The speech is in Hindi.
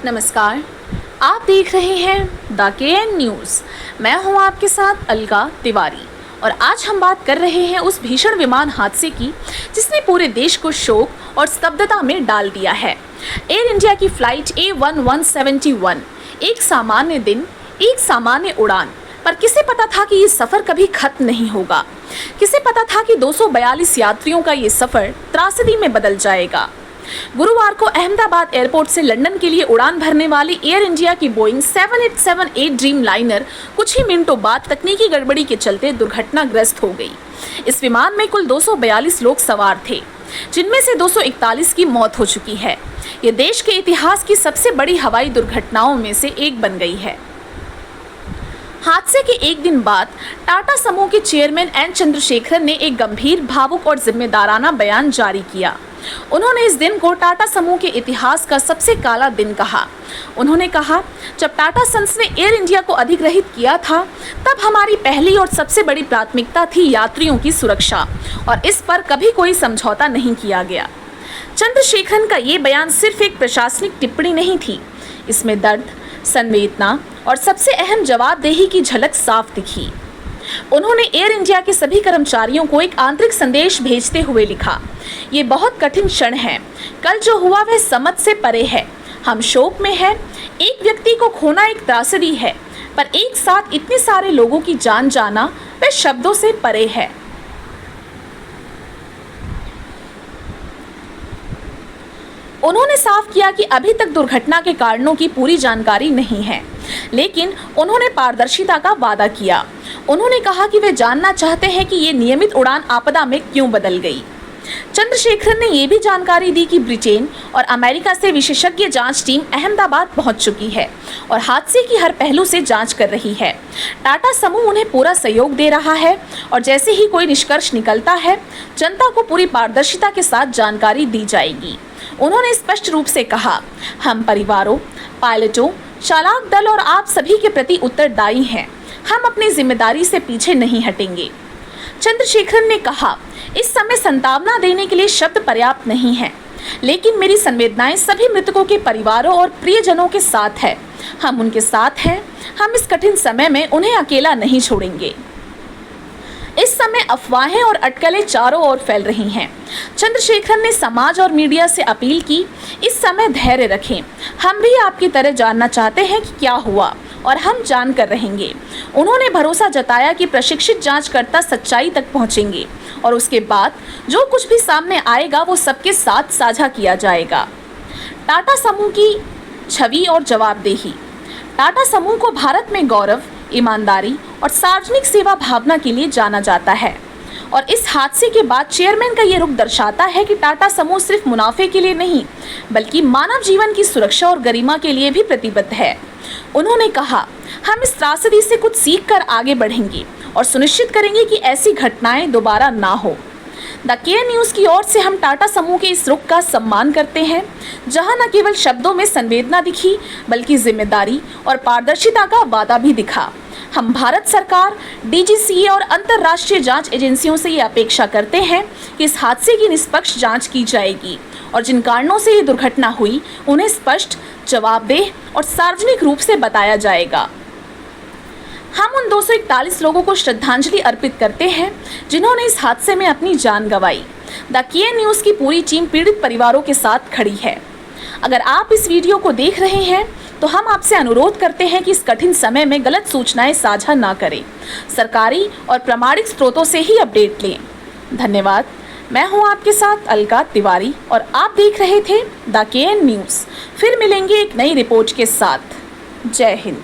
नमस्कार, आप देख रहे हैं द केएन न्यूज़। मैं हूं आपके साथ अलका तिवारी और आज हम बात कर रहे हैं उस भीषण विमान हादसे की जिसने पूरे देश को शोक और स्तब्धता में डाल दिया है। एयर इंडिया की फ्लाइट A1171 एक सामान्य दिन, एक सामान्य उड़ान, पर किसे पता था कि ये सफ़र कभी खत्म नहीं होगा। किसे पता था कि 242 यात्रियों का ये सफ़र त्रासदी में बदल जाएगा। गुरुवार को अहमदाबाद एयरपोर्ट से लंदन के लिए उड़ान भरने वाली एयर इंडिया की बोइंग 7878 ड्रीम लाइनर कुछ ही मिनटों बाद तकनीकी गड़बड़ी के चलते दुर्घटनाग्रस्त हो गई। इस विमान में कुल 242 लोग सवार थे, जिनमें से 241 की मौत हो चुकी है। ये देश के इतिहास की सबसे बड़ी हवाई दुर्घटनाओं में से एक बन गई है। हादसे के एक दिन बाद टाटा समूह के चेयरमैन एन चंद्रशेखरन ने एक गंभीर, भावुक और जिम्मेदाराना बयान जारी किया। उन्होंने इस दिन को टाटा समूह के इतिहास का सबसे काला दिन कहा। उन्होंने कहा, जब टाटा सन्स ने एयर इंडिया को अधिग्रहित किया था, तब हमारी पहली और सबसे बड़ी प्राथमिकता थी यात्रियों की सुरक्षा, और इस पर कभी कोई समझौता नहीं किया गया। चंद्रशेखरन का ये बयान सिर्फ एक प्रशासनिक टिप्पणी नहीं थी, इसमें दर्द, संवेदना और सबसे अहम जवाबदेही की झलक साफ दिखी। उन्होंने एयर इंडिया के सभी कर्मचारियों को एक आंतरिक संदेश भेजते हुए लिखा, ये बहुत कठिन क्षण है। कल जो हुआ वह समझ से परे है। हम शोक में हैं। एक व्यक्ति को खोना एक त्रासदी है, पर एक साथ इतने सारे लोगों की जान जाना वह शब्दों से परे है। उन्होंने साफ किया कि अभी तक दुर्घटना के कारणों की पूरी जानकारी नहीं है, लेकिन उन्होंने पारदर्शिता का वादा किया। उन्होंने कहा कि वे जानना चाहते हैं कि ये नियमित उड़ान आपदा में क्यों बदल गई। चंद्रशेखरन ने यह भी जानकारी दी कि ब्रिटेन और अमेरिका से विशेषज्ञ जांच टीम अहमदाबाद पहुंच चुकी है और हादसे की हर पहलू से जांच कर रही है। टाटा समूह उन्हें पूरा सहयोग दे रहा है और जैसे ही कोई निष्कर्ष निकलता है, जनता को पूरी पारदर्शिता के साथ जानकारी दी जाएगी। उन्होंने स्पष्ट रूप से कहा, हम परिवारों, पायलटों, चालक दल और आप सभी के प्रति उत्तरदायी हैं। हम अपनी जिम्मेदारी से पीछे नहीं हटेंगे। चंद्रशेखरन ने कहा, इस समय संतावना देने के लिए शब्द पर्याप्त नहीं है, लेकिन मेरी संवेदनाएं सभी मृतकों के परिवारों और प्रियजनों के साथ है। हम उनके साथ हैं। हम इस कठिन समय में उन्हें अकेला नहीं छोड़ेंगे। इस समय अफवाहें और अटकलें चारों ओर फैल रही हैं। चंद्रशेखरन ने समाज और मीडिया से अपील की, इस समय धैर्य रखें। हम भी आपकी तरह जानना चाहते हैं कि क्या हुआ और हम जान कर रहेंगे। उन्होंने भरोसा जताया कि प्रशिक्षित जांचकर्ता सच्चाई तक पहुंचेंगे और उसके बाद जो कुछ भी सामने आएगा वो सबके साथ साझा किया जाएगा। टाटा समूह की छवि और जवाबदेही। टाटा समूह को भारत में गौरव, ईमानदारी और सार्वजनिक सेवा भावना के लिए जाना जाता है, और इस हादसे के बाद चेयरमैन का ये रुख दर्शाता है कि टाटा समूह सिर्फ मुनाफे के लिए नहीं, बल्कि मानव जीवन की सुरक्षा और गरिमा के लिए भी प्रतिबद्ध है। उन्होंने कहा, हम इस त्रासदी से कुछ सीख कर आगे बढ़ेंगे और सुनिश्चित करेंगे कि ऐसी घटनाएं दोबारा ना हो। द केएन न्यूज़ की ओर से हम टाटा समूह के इस रुख का सम्मान करते हैं, जहां न केवल शब्दों में संवेदना दिखी, बल्कि जिम्मेदारी और पारदर्शिता का वादा भी दिखा। हम भारत सरकार, डीजीसीए और अंतर्राष्ट्रीय जांच एजेंसियों से ये अपेक्षा करते हैं कि इस हादसे की निष्पक्ष जांच की जाएगी और जिन कारणों से ये दुर्घटना हुई उन्हें स्पष्ट, जवाबदेह और सार्वजनिक रूप से बताया जाएगा। हम उन 241 लोगों को श्रद्धांजलि अर्पित करते हैं जिन्होंने इस हादसे में अपनी जान गंवाई। द केएन न्यूज़ की पूरी टीम पीड़ित परिवारों के साथ खड़ी है। अगर आप इस वीडियो को देख रहे हैं तो हम आपसे अनुरोध करते हैं कि इस कठिन समय में गलत सूचनाएं साझा ना करें। सरकारी और प्रामाणिक स्रोतों से ही अपडेट लें। धन्यवाद। मैं हूं आपके साथ अलका तिवारी और आप देख रहे थे द केएन न्यूज़। फिर मिलेंगे एक नई रिपोर्ट के साथ। जय हिंद।